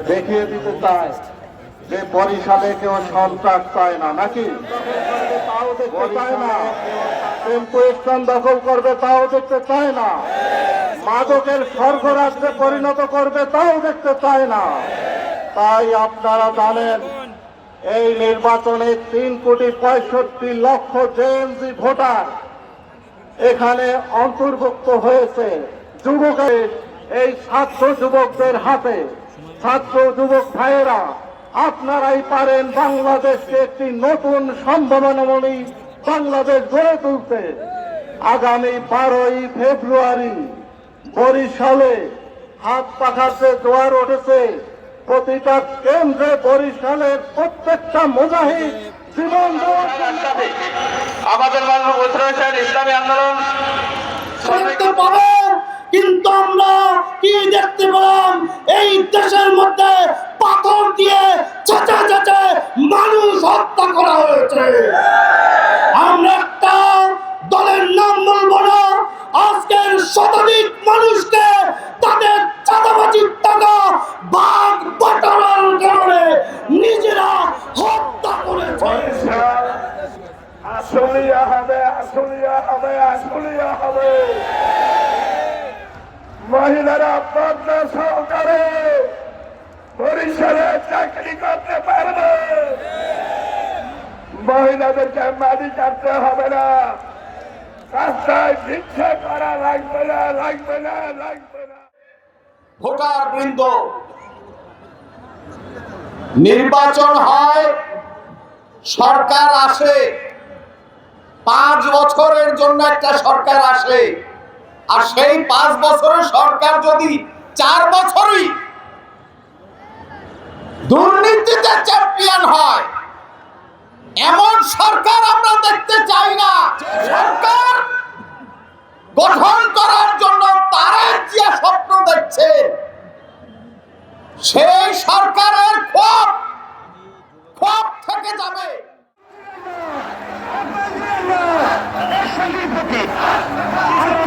দেখিয়ে দিতে চায় যে বরিশালে কেউ সন্ত্রাস চায় না, নাকি তাও দেখতে চায় না, টেম্পো স্ট্যান্ড দখল করবে তাও দেখতে চায় না, মাদকের স্বর্গরাজ্যে পরিণত করবে তাও দেখতে চায় না। তাই আপনারা জানেন এই নির্বাচনে 3,65,00,000 জেএনজি ভোটার এখানে অন্তর্ভুক্ত হয়েছে। যুবকের এই ছাত্র যুবকদের হাতে, ছাত্র যুবক ভাইয়েরা আপনারাই পারেন বাংলাদেশকে একটি নতুন সম্ভাবনাময়ী বাংলাদেশ গড়ে তুলতে। আগামী 12ই ফেব্রুয়ারি বরিশালে হাত পাখার যে জোয়ার উঠেছে, প্রতিটা কেন্দ্রে বরিশালের প্রত্যেকটা মুজাহিদ জীবন দেওয়ার জন্য আমাদের মাঝে বসে রয়েছেন ইসলামী আন্দোলন পাবে। কিন্তু আমরা কি দেখতে পেলাম, এই দেশের মধ্যে পাথর দিয়ে চেঁচে চেঁচে মানুষ হত্যা করা হয়েছে। আমরা একটা দলের নাম বলবো না, আজকের শতাধিক মানুষকে তাদের চাঁদাবাজির টাকা ভাগ বাটোয়ারার কারণে নিজেরা হত্যা করেছে। আসলিয়া হবে, আসলিয়া হবে, আসলিয়া হবে। মহিলারা পাবনা সহকারে বরিশালে চাকরি করতে পারবে। মহিলাদেরকে মাটি কাটতে হবে না, রাস্তায় ভিক্ষা করা লাগবে না, লাগবে না, লাগবে না। ভোটার বৃন্দ, নির্বাচন হয়, সরকার আসে, 5 বছরের জন্য একটা সরকার আসে। আর সেই 5 বছরের সরকার যদি 4 বছরই দুর্নীতিতে চ্যাম্পিয়ন হয়, এমন সরকার আমরা দেখতে চাই না। সরকার গঠন করার জন্য তারেক জিয়া স্বপ্ন দেখছে, সেই সরকারের ক্ষোভ থেকে যাবে। আরো